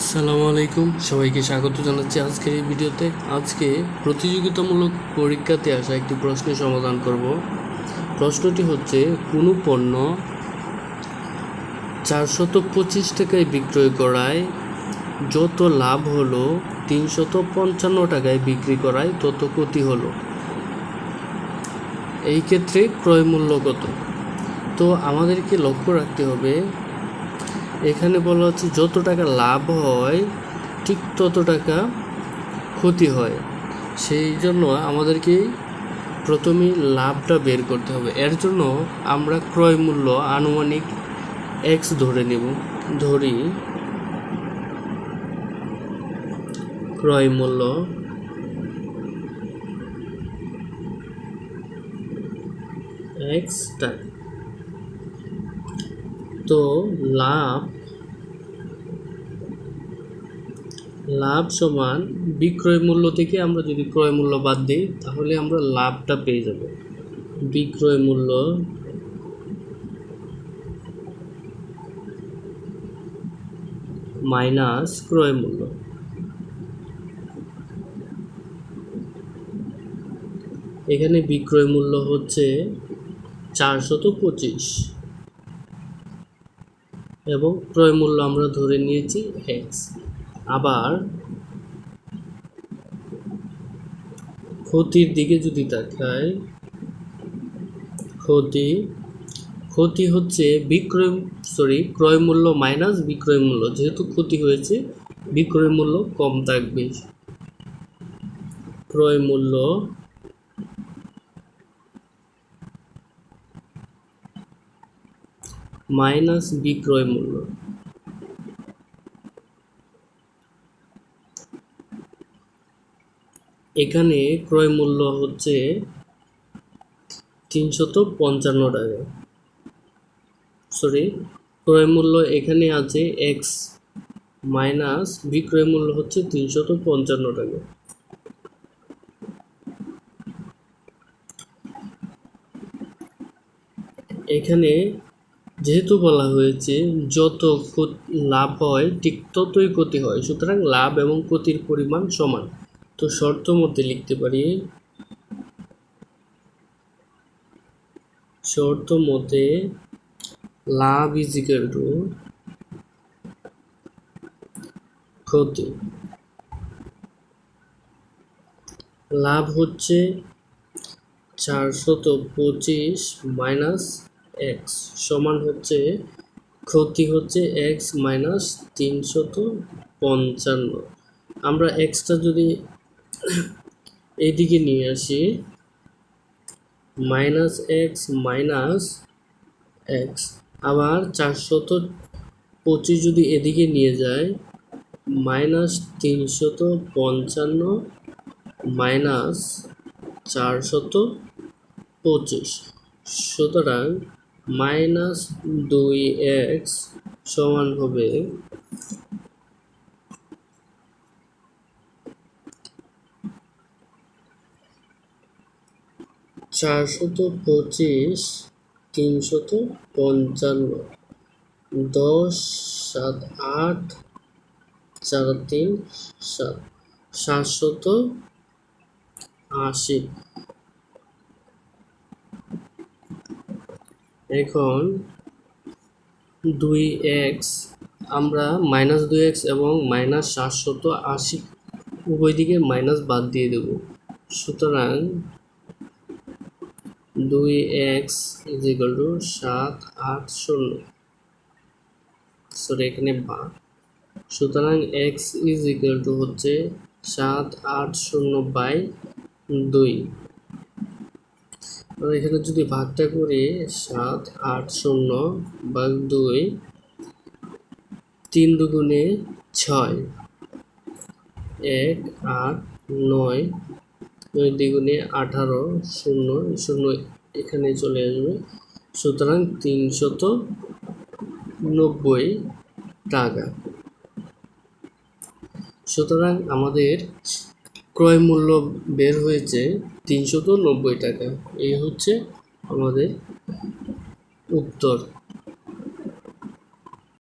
আসসালামু আলাইকুম, সবাইকে স্বাগত জানাচ্ছি আজকের এই ভিডিওতে। আজকে প্রতিযোগিতামূলক পরীক্ষাতে আসা একটি প্রশ্নের সমাধান করব। প্রশ্নটি হচ্ছে, কোনো পণ্য 425 টাকায় বিক্রয় করায় যত লাভ হলো 355 টাকায় বিক্রি করায় তত ক্ষতি হলো। এই ক্ষেত্রে ক্রয় মূল্য কত? তো আমাদেরকে লক্ষ্য রাখতে হবে, এখানে বলা হচ্ছে যত টাকা লাভ হয় ঠিক তত টাকা ক্ষতি হয়। সেই জন্য আমাদেরকে প্রথমেই লাভটা বের করতে হবে। এর জন্য আমরা ক্রয় মূল্য আনুমানিক x ধরে নেব। ধরি ক্রয় মূল্য x টাকা। তো লাভ সমান বিক্রয় মূল্য থেকে আমরা যদি ক্রয় মূল্য বাদ দিই তাহলে আমরা লাভটা পেয়ে যাব। বিক্রয় মূল্য মাইনাস ক্রয় মূল্য। এখানে বিক্রয় মূল্য হচ্ছে 425 এবং ক্রয় মূল্য আমরা ধরে নিয়েছি x। আবার ক্ষতির দিকে যদি তাকাই, ক্ষতি হচ্ছে ক্রয় মূল্য মাইনাস বিক্রয় মূল্য। যেহেতু ক্ষতি হয়েছে বিক্রয় মূল্য কম থাকবে। ক্রয় মূল্য মাইনাস বিক্রয় মূল্য। এখানে ক্রয় মূল্য হচ্ছে 355 টাকা। ক্রয় মূল্য এখানে আছে x মাইনাস বিক্রয় মূল্য হচ্ছে 355 টাকা। এখানে যেহেতু বলা হয়েছে যত লাভ হয় ঠিক ততই ক্ষতি হয়, সুতরাং লাভ এবং ক্ষতির পরিমাণ সমান। তো শর্ত মতে লিখতে পারি, শর্ত মতে লাভ ইজ ইকুয়াল টু ক্ষতি। লাভ হচ্ছে 425 মাইনাস x সমান হচ্ছে ক্ষতি হচ্ছে x মাইনাস 355। আমরা এক্সটা যদি এইদিকে নিয়ে আসি, মাইনাস x আবার 425 যদি এদিকে নিয়ে যায়, মাইনাস 355 মাইনাস 425। সুতরাং মাইনাস 2x সমান হবে 425 355 10 7 8 4 3 7 780। এখন 2x আমরা মাইনাস 2x এবং মাইনাস 780 উভয় দিকে মাইনাস বাদ দিয়ে দেব। সুতরাং 2x ইজ ইকুয়াল টু 780। এখানে বাদ, সুতরাং x ইজ ইকুয়াল টু হচ্ছে 780/2। এখানে যদি ভাগটা করি 780/2, 3 দুগুণে 6, 1 8 9, 9 দ্বিগুণে 18, 0 0 এখানে চলে আসবে। সুতরাং 390 টাকা। সুতরাং আমাদের ক্রয় মূল্য বের হয়েছে 390 টাকা। এই হচ্ছে আমাদের উত্তর।